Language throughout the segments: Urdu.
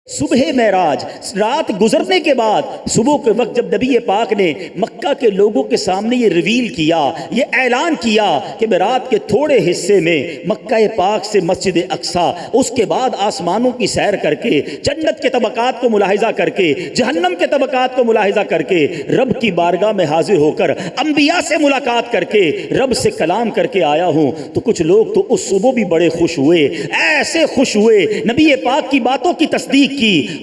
صبح معراج، رات گزرنے کے بعد صبح کے وقت جب نبی پاک نے مکہ کے لوگوں کے سامنے یہ ریویل کیا، یہ اعلان کیا کہ میں رات کے تھوڑے حصے میں مکہ پاک سے مسجد اقصیٰ، اس کے بعد آسمانوں کی سیر کر کے، جنت کے طبقات کو ملاحظہ کر کے، جہنم کے طبقات کو ملاحظہ کر کے، رب کی بارگاہ میں حاضر ہو کر انبیاء سے ملاقات کر کے رب سے کلام کر کے آیا ہوں، تو کچھ لوگ تو اس صبح بھی بڑے خوش ہوئے، ایسے خوش ہوئے، نبی پاک کی باتوں کی تصدیق کی۔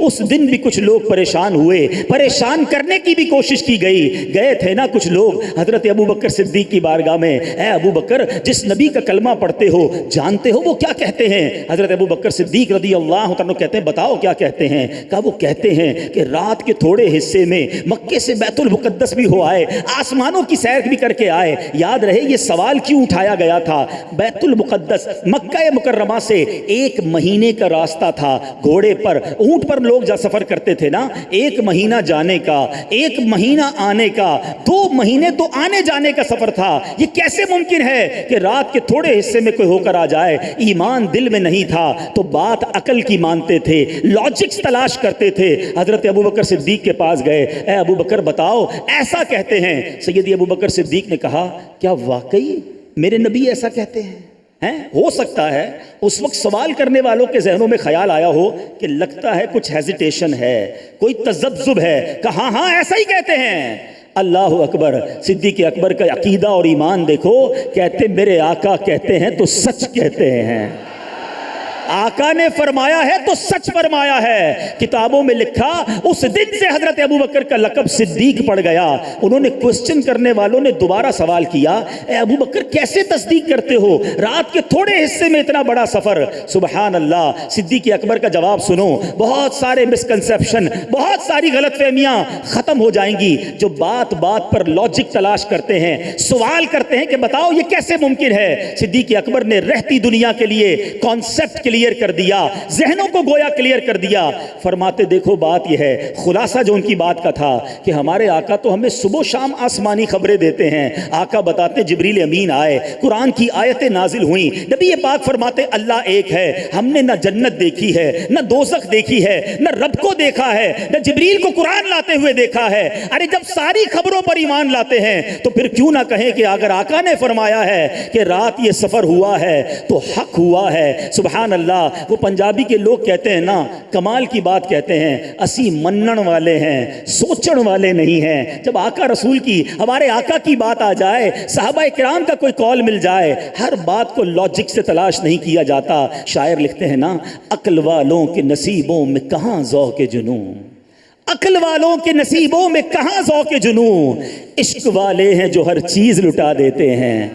اس دن بھی کچھ لوگ پریشان ہوئے، پریشان کرنے کی بھی کوشش کی گئی۔ گئے تھے نا کچھ لوگ حضرت ابو بکر صدیق کی بارگاہ میں، اے ابو بکر جس نبی کا کلمہ پڑھتے ہو جانتے ہو وہ کیا کہتے ہیں؟ حضرت ابو بکر صدیق رضی اللہ عنہ کہتے ہیں بتاؤ کیا کہتے ہیں؟ کہا وہ کہتے ہیں کہ رات کے تھوڑے حصے میں مکے سے بیت المقدس بھی ہو آئے، آسمانوں کی سیر بھی کر کے آئے۔ یاد رہے یہ سوال کیوں اٹھایا گیا تھا؟ بیت المقدس مکہ مکرمہ سے 1 مہینے کا راستہ تھا، گھوڑے پر، اونٹ پر لوگ جا سفر کرتے تھے نا، 1 مہینہ جانے کا، 1 مہینہ آنے کا، 2 مہینے تو آنے جانے کا سفر تھا۔ یہ کیسے ممکن ہے کہ رات کے تھوڑے حصے میں کوئی ہو کر آ جائے؟ ایمان دل میں نہیں تھا تو بات عقل کی مانتے تھے، لاجکس تلاش کرتے تھے۔ حضرت ابو بکر صدیق کے پاس گئے، اے ابو بکر بتاؤ ایسا کہتے ہیں۔ سیدی ابو بکر صدیق نے کہا کیا واقعی میرے نبی ایسا کہتے ہیں؟ ہو سکتا ہے اس وقت سوال کرنے والوں کے ذہنوں میں خیال آیا ہو کہ لگتا ہے کچھ ہیزیٹیشن ہے، کوئی تذبذب ہے۔ کہا ہاں ایسا ہی کہتے ہیں۔ اللہ اکبر، صدیق اکبر کا عقیدہ اور ایمان دیکھو، کہتے میرے آقا کہتے ہیں تو سچ کہتے ہیں، آقا نے فرمایا ہے تو سچ فرمایا ہے۔ کتابوں میں لکھا اس دن سے حضرت ابو بکر کا لقب صدیق پڑ گیا۔ انہوں نے کوسچن کرنے والوں نے دوبارہ سوال کیا، اے ابو بکر کیسے تصدیق کرتے ہو رات کے تھوڑے حصے میں اتنا بڑا سفر؟ سبحان اللہ، صدیق اکبر کا جواب سنو، بہت سارے مسکنسیپشن، بہت ساری غلط فہمیاں ختم ہو جائیں گی۔ جو بات بات پر لاجک تلاش کرتے ہیں، سوال کرتے ہیں کہ بتاؤ یہ کیسے ممکن ہے، صدیق اکبر نے رہتی دنیا کے لیے کانسیپٹ کلیئر کر دیا، ذہنوں کو گویا کلیئر کر دیا۔ فرماتے دیکھو بات یہ ہے، خلاصہ جو ان کی بات کا تھا کہ ہمارے آقا تو ہمیں صبح شام آسمانی خبریں دیتے ہیں۔ آقا بتاتے جبریل امین آئے، قرآن کی آیتیں نازل ہوئیں، نبی پاک فرماتے اللہ ایک ہے، ہم نے نہ جنت دیکھی ہے، نہ دوزخ دیکھی ہے، نہ رب کو دیکھا ہے، نہ جبریل کو قرآن لاتے ہوئے دیکھا ہے۔ ارے جب ساری خبروں پر ایمان لاتے ہیں تو پھر کیوں نہ کہیں کہ اگر آقا نے فرمایا ہے کہ رات یہ سفر ہوا ہے تو حق ہوا ہے۔ سبحان اللہ۔ وہ پنجابی کے لوگ کہتے ہیں نا، کمال کی بات کہتے ہیں، اسی منن والے ہیں، سوچن والے نہیں ہیں۔ جب آقا رسول کی، ہمارے آقا کی بات آ جائے، صحابہ کرام کا کوئی قول مل جائے، ہر بات کو لاجک سے تلاش نہیں کیا جاتا۔ شاعر لکھتے ہیں نا، عقل والوں کے نصیبوں میں کہاں ذوق جنوں، عقل والوں کے نصیبوں میں کہاں ذوق جنوں، عشق والے ہیں جو ہر چیز لٹا دیتے ہیں۔